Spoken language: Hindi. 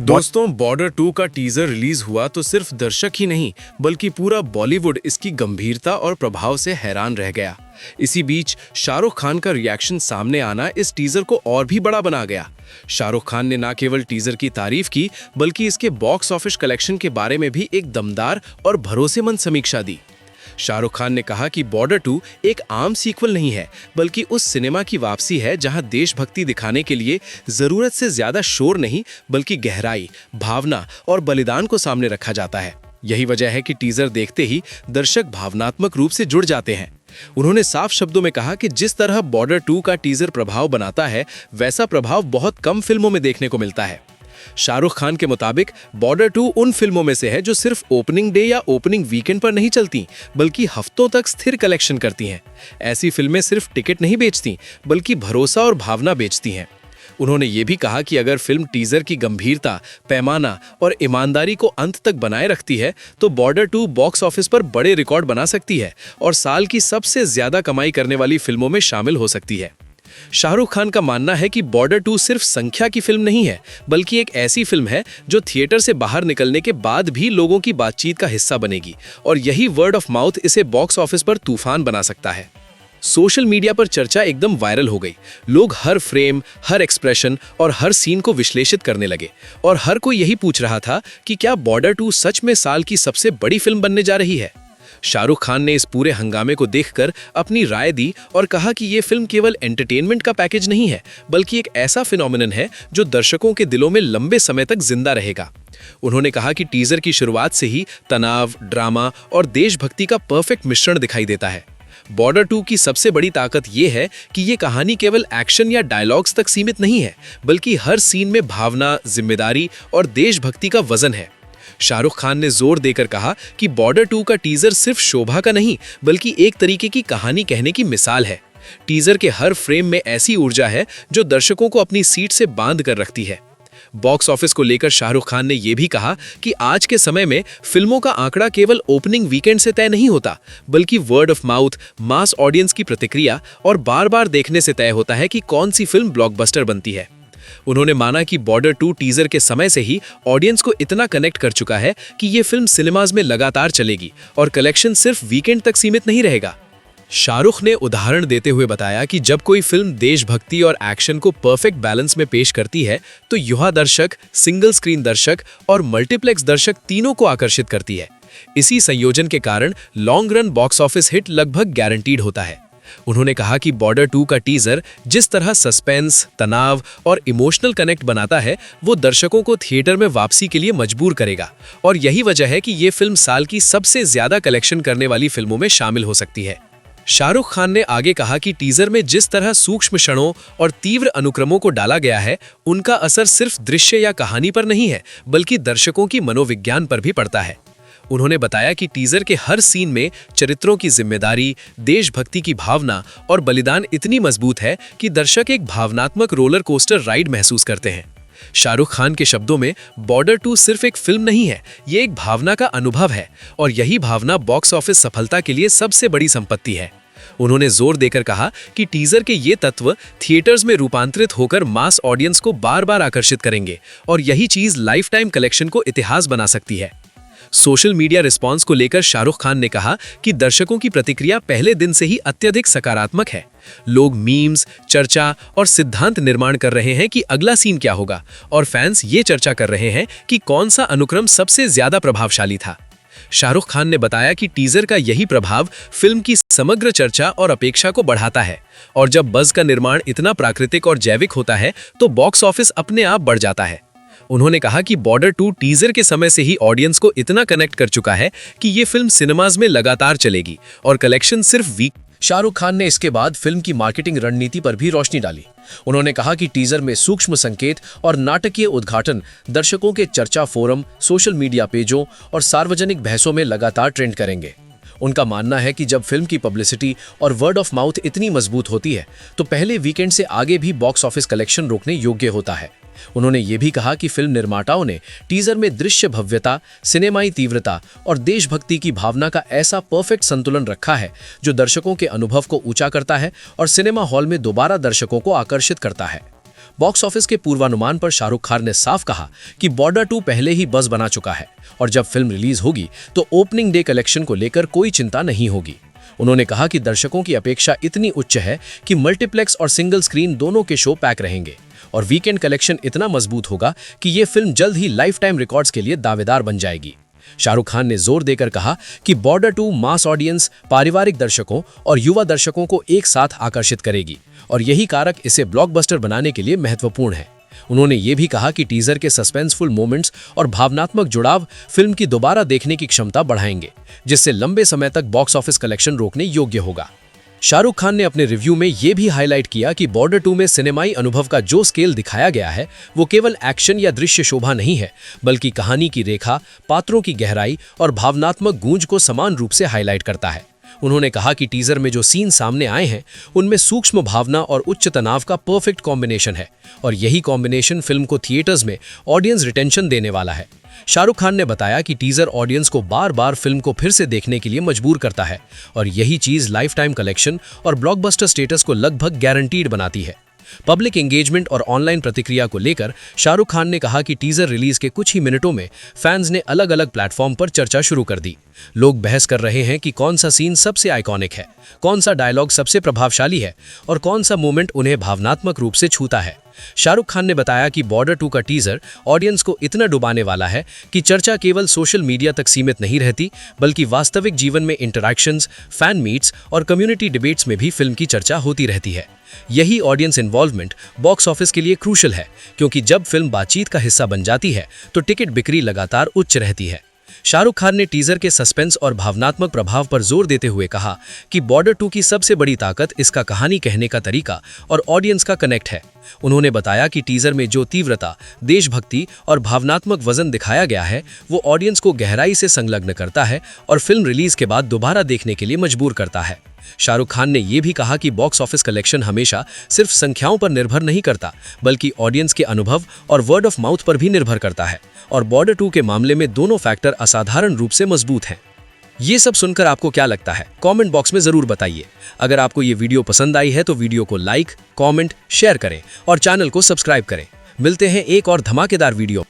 दोस्तों, बॉर्डर 2 का टीजर रिलीज हुआ तो सिर्फ दर्शक ही नहीं बल्कि पूरा बॉलीवुड इसकी गंभीरता और प्रभाव से हैरान रह गया। इसी बीच शाहरुख खान का रिएक्शन सामने आना इस टीजर को और भी बड़ा बना गया। शाहरुख खान ने न केवल टीजर की तारीफ की बल्कि इसके बॉक्स ऑफिस कलेक्शन के बारे में भी एक दमदार और भरोसेमंद समीक्षा दी। शाहरुख खान ने कहा कि बॉर्डर 2 एक आम सीक्वल नहीं है बल्कि उस सिनेमा की वापसी है जहां देशभक्ति दिखाने के लिए जरूरत से ज्यादा शोर नहीं बल्कि गहराई, भावना और बलिदान को सामने रखा जाता है। यही वजह है कि टीजर देखते ही दर्शक भावनात्मक रूप से जुड़ जाते हैं। उन्होंने साफ शब्दों में कहा कि जिस तरह बॉर्डर 2 का टीजर प्रभाव बनाता है वैसा प्रभाव बहुत कम फिल्मों में देखने को मिलता है। शाहरुख खान के मुताबिक बॉर्डर 2 उन फिल्मों में से है जो सिर्फ ओपनिंग डे या ओपनिंग वीकेंड पर नहीं चलती बल्कि हफ्तों तक स्थिर कलेक्शन करती हैं। ऐसी फिल्में सिर्फ टिकट नहीं बेचती बल्कि भरोसा और भावना बेचती हैं। उन्होंने ये भी कहा कि अगर फिल्म टीजर की गंभीरता, पैमाना और ईमानदारी को अंत तक बनाए रखती है तो बॉर्डर 2 बॉक्स ऑफिस पर बड़े रिकॉर्ड बना सकती है और साल की सबसे ज्यादा कमाई करने वाली फिल्मों में शामिल हो सकती है। शाहरुख खान का मानना है कि बॉर्डर 2 सिर्फ संख्या की फिल्म नहीं है बल्कि एक ऐसी फिल्म है जो थिएटर से बाहर निकलने के बाद भी लोगों की बातचीत का हिस्सा बनेगी और यही वर्ड ऑफ माउथ इसे बॉक्स ऑफिस पर तूफान बना सकता है। सोशल मीडिया पर चर्चा एकदम वायरल हो गई। लोग हर फ्रेम, हर एक्सप्रेशन और हर सीन को विश्लेषित करने लगे और हर कोई यही पूछ रहा था कि क्या बॉर्डर 2 सच में साल की सबसे बड़ी फिल्म बनने जा रही है। शाहरुख खान ने इस पूरे हंगामे को देखकर अपनी राय दी और कहा कि ये फिल्म केवल एंटरटेनमेंट का पैकेज नहीं है बल्कि एक ऐसा फिनोमिनन है जो दर्शकों के दिलों में लंबे समय तक जिंदा रहेगा। उन्होंने कहा कि टीजर की शुरुआत से ही तनाव, ड्रामा और देशभक्ति का परफेक्ट मिश्रण दिखाई देता है। बॉर्डर 2 की सबसे बड़ी ताकत ये है कि ये कहानी केवल एक्शन या डायलॉग्स तक सीमित नहीं है बल्कि हर सीन में भावना, जिम्मेदारी और देशभक्ति का वजन है। शाहरुख खान ने जोर देकर कहा कि बॉर्डर 2 का टीजर सिर्फ शोभा का नहीं बल्कि एक तरीके की कहानी कहने की मिसाल है। टीजर के हर फ्रेम में ऐसी ऊर्जा है जो दर्शकों को अपनी सीट से बांध कर रखती है। बॉक्स ऑफिस को लेकर शाहरुख खान ने यह भी कहा कि आज के समय में फिल्मों का आंकड़ा केवल ओपनिंग वीकेंड से तय नहीं होता बल्कि word of mouth, mass audience की प्रतिक्रिया और बार-बार देखने से तय होता है कि कौन सी फिल्म ब्लॉकबस्टर बनती है। उन्होंने माना कि बॉर्डर 2 टीजर के समय से ही ऑडियंस को इतना कनेक्ट कर चुका है कि ये फिल्म सिनेमाज में लगातार चलेगी और कलेक्शन सिर्फ वीकेंड तक सीमित नहीं रहेगा। शाहरुख ने उदाहरण देते हुए बताया कि जब कोई फिल्म देशभक्ति और एक्शन को परफेक्ट बैलेंस में पेश करती है तो युवा दर्शक, सिंगल स्क्रीन दर्शक और मल्टीप्लेक्स दर्शक तीनों को आकर्षित करती है। इसी संयोजन के कारण long run box office hit लगभग गारंटीड होता है। उन्होंने कहा कि बॉर्डर 2 का टीजर जिस तरह सस्पेंस, तनाव और इमोशनल कनेक्ट बनाता है वो दर्शकों को थिएटर में वापसी के लिए मजबूर करेगा और यही वजह है कि ये फिल्म साल की सबसे ज्यादा कलेक्शन करने वाली फिल्मों में शामिल हो सकती है। शाहरुख खान ने आगे कहा कि टीजर में जिस तरह सूक्ष्म क्षणों और तीव्र अनुक्रमों को डाला गया है उनका असर सिर्फ दृश्य या कहानी पर नहीं है बल्कि दर्शकों की मनोविज्ञान पर भी पड़ता है। उन्होंने बताया कि टीजर के हर सीन में चरित्रों की जिम्मेदारी, देशभक्ति की भावना और बलिदान इतनी मजबूत है कि दर्शक एक भावनात्मक रोलर कोस्टर राइड महसूस करते हैं। शाहरुख खान के शब्दों में बॉर्डर 2 सिर्फ एक फिल्म नहीं है, ये एक भावना का अनुभव है और यही भावना बॉक्स ऑफिस सफलता के लिए सबसे बड़ी संपत्ति है। उन्होंने जोर देकर कहा कि टीजर के ये तत्व थिएटर्स में रूपांतरित होकर मास ऑडियंस को बार-बार आकर्षित करेंगे और यही चीज लाइफ टाइम कलेक्शन को इतिहास बना सकती है। सोशल मीडिया रिस्पांस को लेकर शाहरुख खान ने कहा कि दर्शकों की प्रतिक्रिया पहले दिन से ही अत्यधिक सकारात्मक है। लोग मीम्स, चर्चा और सिद्धांत निर्माण कर रहे हैं कि अगला सीन क्या होगा और फैंस ये चर्चा कर रहे हैं कि कौन सा अनुक्रम सबसे ज्यादा प्रभावशाली था। शाहरुख खान ने बताया कि टीजर का यही प्रभाव फिल्म की समग्र चर्चा और अपेक्षा को बढ़ाता है और जब बज़ का निर्माण इतना प्राकृतिक और जैविक होता है तो बॉक्स ऑफिस अपने आप बढ़ जाता है। उन्होंने कहा कि बॉर्डर 2 टीजर के समय से ही ऑडियंस को इतना कनेक्ट कर चुका है कि ये फिल्म सिनेमाज में लगातार चलेगी और कलेक्शन सिर्फ वीक। शाहरुख खान ने इसके बाद फिल्म की मार्केटिंग रणनीति पर भी रोशनी डाली। उन्होंने कहा कि टीजर में सूक्ष्म संकेत और नाटकीय उद्घाटन दर्शकों के चर्चा फोरम, सोशल मीडिया पेजों और सार्वजनिक बहसों में लगातार ट्रेंड करेंगे। उनका मानना है कि जब फिल्म की पब्लिसिटी और वर्ड ऑफ माउथ इतनी मजबूत होती है तो पहले वीकेंड से आगे भी बॉक्स ऑफिस कलेक्शन रोकने योग्य होता है। उन्होंने ये भी कहा कि फिल्म निर्माताओं ने टीजर में दृश्य भव्यता, सिनेमाई तीव्रता और देशभक्ति की भावना का ऐसा परफेक्ट संतुलन रखा है जो दर्शकों के अनुभव को ऊंचा करता है और सिनेमा हॉल में दोबारा दर्शकों को आकर्षित करता है। बॉक्स ऑफिस के पूर्वानुमान पर शाहरुख खान ने साफ कहा कि बॉर्डर 2 पहले ही बज़ बना चुका है और जब फिल्म रिलीज होगी तो ओपनिंग डे कलेक्शन को लेकर कोई चिंता नहीं होगी। उन्होंने कहा कि दर्शकों की अपेक्षा इतनी उच्च है कि मल्टीप्लेक्स और सिंगल स्क्रीन दोनों के शो पैक रहेंगे और वीकेंड कलेक्शन इतना मजबूत होगा कि ये फिल्म जल्द ही लाइफ टाइम रिकॉर्ड्स के लिए दावेदार बन जाएगी। शाहरुख खान ने जोर देकर कहा कि बॉर्डर 2 मास ऑडियंस, पारिवारिक दर्शकों और युवा दर्शकों को एक साथ आकर्षित करेगी और यही कारक इसे ब्लॉकबस्टर बनाने के लिए महत्वपूर्ण है। उन्होंने ये भी कहा कि टीजर के सस्पेंसफुल मोमेंट्स और भावनात्मक जुड़ाव फिल्म की दोबारा देखने की क्षमता बढ़ाएंगे, जिससे लंबे समय तक बॉक्स ऑफिस कलेक्शन रोकने योग्य होगा। शाहरुख खान ने अपने रिव्यू में यह भी हाईलाइट किया कि बॉर्डर 2 में सिनेमाई अनुभव का जो स्केल दिखाया गया है वो केवल एक्शन या दृश्य शोभा नहीं है, बल्कि कहानी की रेखा, पात्रों की गहराई और भावनात्मक गूंज को समान रूप से हाईलाइट करता है। उन्होंने कहा कि टीजर में जो सीन सामने आए हैं उनमें सूक्ष्म भावना और उच्च तनाव का परफेक्ट कॉम्बिनेशन है और यही कॉम्बिनेशन फिल्म को थिएटर्स में ऑडियंस रिटेंशन देने वाला है। शाहरुख खान ने बताया कि टीजर ऑडियंस को बार बार फिल्म को फिर से देखने के लिए मजबूर करता है और यही चीज लाइफ टाइम कलेक्शन और ब्लॉकबस्टर स्टेटस को लगभग गारंटीड बनाती है। पब्लिक एंगेजमेंट और ऑनलाइन प्रतिक्रिया को लेकर शाहरुख खान ने कहा कि टीजर रिलीज के कुछ ही मिनटों में फैंस ने अलग अलग प्लेटफॉर्म पर चर्चा शुरू कर दी। लोग बहस कर रहे हैं कि कौन सा सीन सबसे आइकॉनिक है, कौन सा डायलॉग सबसे प्रभावशाली है और कौन सा मोमेंट उन्हें भावनात्मक रूप से छूता है। शाहरुख खान ने बताया कि बॉर्डर 2 का टीजर ऑडियंस को इतना डुबाने वाला है कि चर्चा केवल सोशल मीडिया तक सीमित नहीं रहती, बल्कि वास्तविक जीवन में इंटरैक्शंस, फैन मीट्स और कम्युनिटी डिबेट्स में भी फिल्म की चर्चा होती रहती है। यही ऑडियंस इन्वॉल्वमेंट बॉक्स ऑफिस के लिए क्रूशल है, क्योंकि जब फिल्म बातचीत का हिस्सा बन जाती है तो टिकट बिक्री लगातार उच्च रहती है। शाहरुख खान ने टीजर के सस्पेंस और भावनात्मक प्रभाव पर जोर देते हुए कहा कि बॉर्डर 2 की सबसे बड़ी ताकत इसका कहानी कहने का तरीका और ऑडियंस का कनेक्ट है। उन्होंने बताया कि टीजर में जो तीव्रता, देशभक्ति और भावनात्मक वजन दिखाया गया है वो ऑडियंस को गहराई से संलग्न करता है और फिल्म रिलीज के बाद दोबारा देखने के लिए मजबूर करता है। शाहरुख खान ने यह भी कहा कि बॉक्स ऑफिस कलेक्शन हमेशा सिर्फ संख्याओं पर निर्भर नहीं करता, बल्कि ऑडियंस के अनुभव और वर्ड ऑफ माउथ पर भी निर्भर करता है और बॉर्डर 2 के मामले में दोनों फैक्टर असाधारण रूप से मजबूत हैं। ये सब सुनकर आपको क्या लगता है? कमेंट बॉक्स में जरूर बताइए। अगर आपको ये वीडियो पसंद आई है तो वीडियो को लाइक, कमेंट, शेयर करें और चैनल को सब्सक्राइब करें। मिलते हैं एक और धमाकेदार वीडियो।